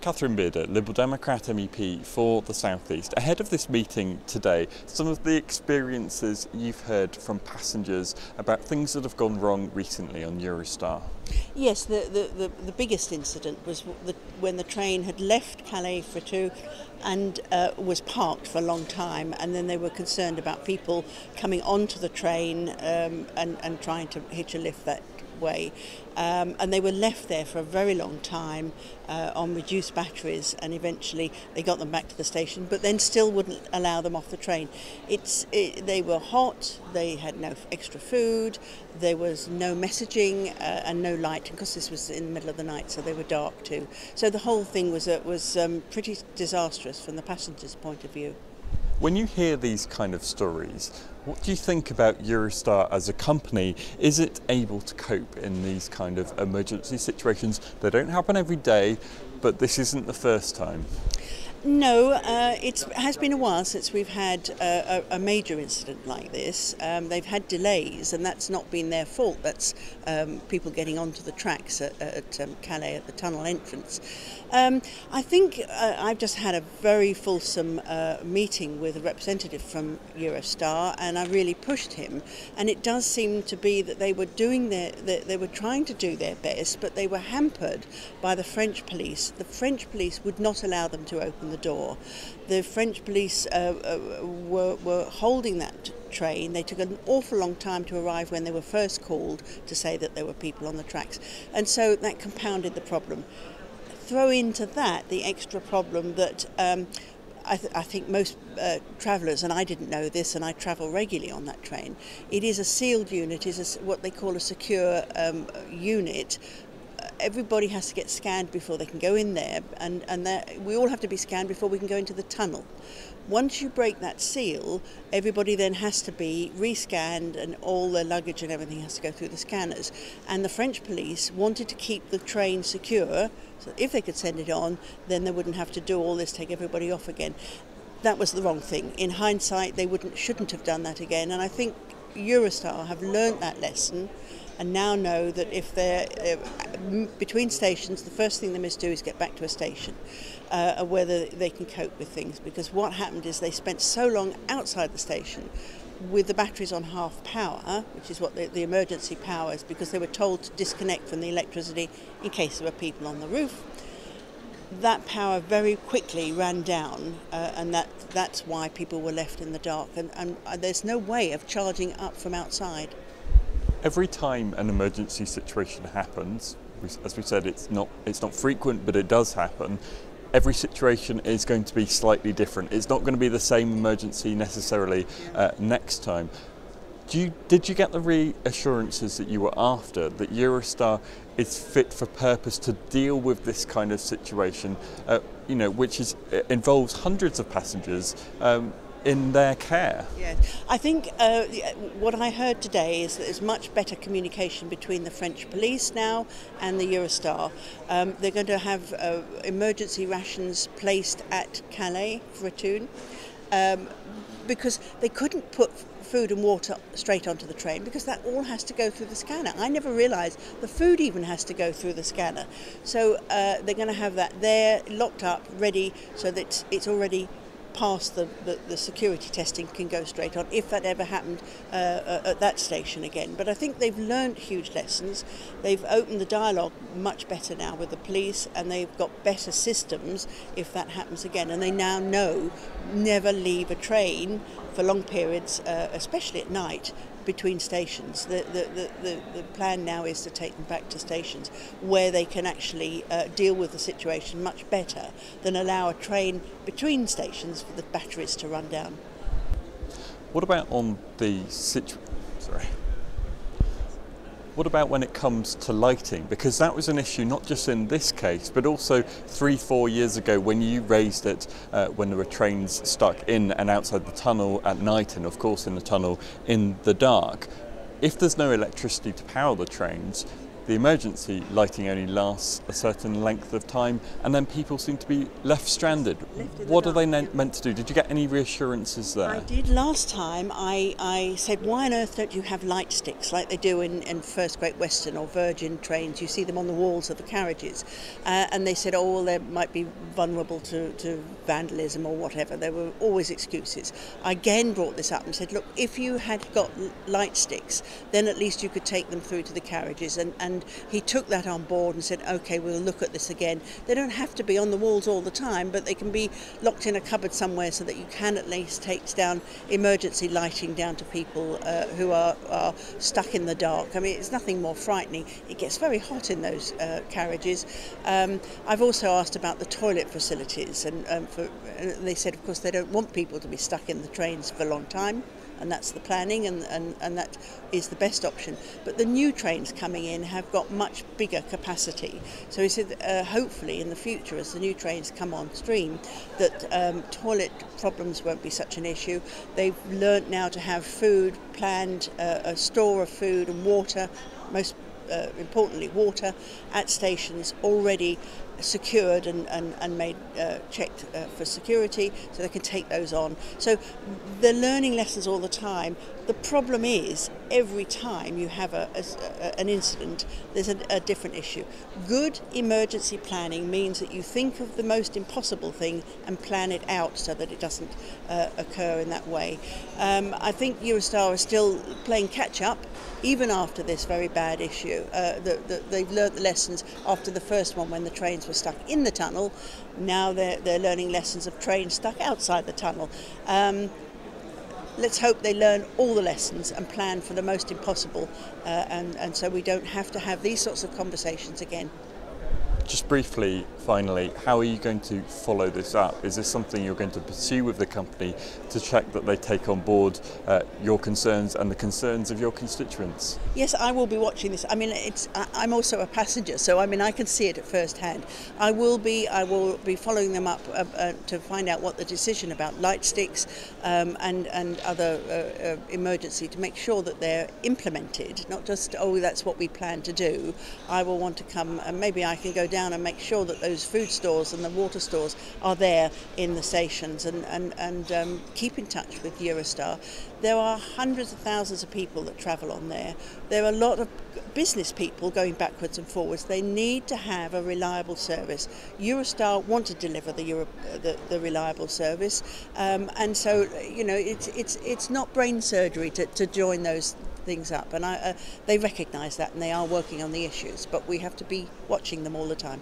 Catherine Bearder, Liberal Democrat MEP for the South East. Ahead of this meeting today, some of the experiences you've heard from passengers about things that have gone wrong recently on Eurostar. Yes, the biggest incident was when the train had left Calais-Fréthun and was parked for a long time, and then they were concerned about people coming onto the train and trying to hitch a lift that way, and they were left there for a very long time on reduced batteries, and eventually they got them back to the station, but then still wouldn't allow them off the train. They were hot, they had no extra food, there was no messaging and no light, because this was in the middle of the night, so they were dark too. So the whole thing was pretty disastrous from the passengers' point of view. When you hear these kind of stories, what do you think about Eurostar as a company? Is it able to cope in these kind of emergency situations? They don't happen every day, but this isn't the first time. No, it has been a while since we've had a major incident like this. They've had delays, and that's not been their fault. That's people getting onto the tracks at Calais at the tunnel entrance. I think I've just had a very fulsome meeting with a representative from Eurostar, and I really pushed him. And it does seem to be that they were they were trying to do their best, but they were hampered by the French police. The French police would not allow them to open the door. The French police were holding that train. They took an awful long time to arrive when they were first called to say that there were people on the tracks, and so that compounded the problem. Throw into that the extra problem that I think most travellers, and I didn't know this, and I travel regularly on that train, it is a sealed unit, it is what they call a secure unit. Everybody has to get scanned before they can go in there, and we all have to be scanned before we can go into the tunnel. Once you break that seal, everybody then has to be rescanned, and all their luggage and everything has to go through the scanners. And the French police wanted to keep the train secure, so if they could send it on, then they wouldn't have to do all this, take everybody off again. That was the wrong thing. In hindsight, they shouldn't have done that again, and I think Eurostar have learnt that lesson and now know that if they're between stations, the first thing they must do is get back to a station where they can cope with things. Because what happened is they spent so long outside the station with the batteries on half power, which is what the emergency power is, because they were told to disconnect from the electricity in case there were people on the roof. That power very quickly ran down, and that's why people were left in the dark, and there's no way of charging up from outside. Every time an emergency situation happens, as we said, it's not frequent, but it does happen. Every situation is going to be slightly different. It's not going to be the same emergency necessarily next time. Did you get the reassurances that you were after, that Eurostar is fit for purpose to deal with this kind of situation, which involves hundreds of passengers in their care? Yeah, I think what I heard today is that there's much better communication between the French police now and the Eurostar. They're going to have emergency rations placed at Calais-Fréthun because they couldn't put food and water straight onto the train, because that all has to go through the scanner. I never realised the food even has to go through the scanner. So they're going to have that there, locked up, ready, so that it's already past the security testing, can go straight on if that ever happened at that station again. But I think they've learned huge lessons. They've opened the dialogue much better now with the police, and they've got better systems if that happens again. And they now know never leave a train for long periods, especially at night, between stations. The plan now is to take them back to stations where they can actually deal with the situation much better than allow a train between stations for the batteries to run down. What about What about when it comes to lighting? Because that was an issue not just in this case, but also 3-4 years ago when you raised it when there were trains stuck in and outside the tunnel at night, and of course in the tunnel in the dark. If there's no electricity to power the trains, the emergency lighting only lasts a certain length of time, and then people seem to be left stranded. What are they meant to do? Did you get any reassurances there? I did last time. I said, why on earth don't you have light sticks like they do in First Great Western or Virgin trains? You see them on the walls of the carriages. And they said, oh, well, they might be vulnerable to vandalism or whatever. There were always excuses. I again brought this up and said, look, if you had got light sticks, then at least you could take them through to the carriages. And he took that on board and said, OK, we'll look at this again. They don't have to be on the walls all the time, but they can be locked in a cupboard somewhere so that you can at least take down emergency lighting down to people who are stuck in the dark. I mean, it's nothing more frightening. It gets very hot in those carriages. I've also asked about the toilet facilities, and they said, of course, they don't want people to be stuck in the trains for a long time. And that's the planning, and that is the best option. But the new trains coming in have got much bigger capacity. So he said, hopefully in the future, as the new trains come on stream, that toilet problems won't be such an issue. They've learnt now to have food planned, a store of food and water, most importantly water, at stations already secured and made checked for security, so they can take those on. So they're learning lessons all the time. The problem is every time you have an incident, there's a different issue. Good emergency planning means that you think of the most impossible thing and plan it out so that it doesn't occur in that way. I think Eurostar is still playing catch up even after this very bad issue. They've learnt the lessons after the first one when the trains were stuck in the tunnel. Now they're learning lessons of trains stuck outside the tunnel. Let's hope they learn all the lessons and plan for the most impossible, and so we don't have to have these sorts of conversations again. Just briefly, finally, how are you going to follow this up? Is this something you're going to pursue with the company to check that they take on board your concerns and the concerns of your constituents? Yes, I will be watching this. I mean, I'm also a passenger, so I mean I can see it at first hand. I will be following them up to find out what the decision about light sticks and other emergency, to make sure that they're implemented, not just, oh, that's what we plan to do. I will want to come, and maybe I can go down and make sure that those food stores and the water stores are there in the stations, and keep in touch with Eurostar. There are hundreds of thousands of people that travel on there. There are a lot of business people going backwards and forwards. They need to have a reliable service. Eurostar want to deliver the reliable service, and so it's not brain surgery to join those things up, and they recognise that, and they are working on the issues, but we have to be watching them all the time.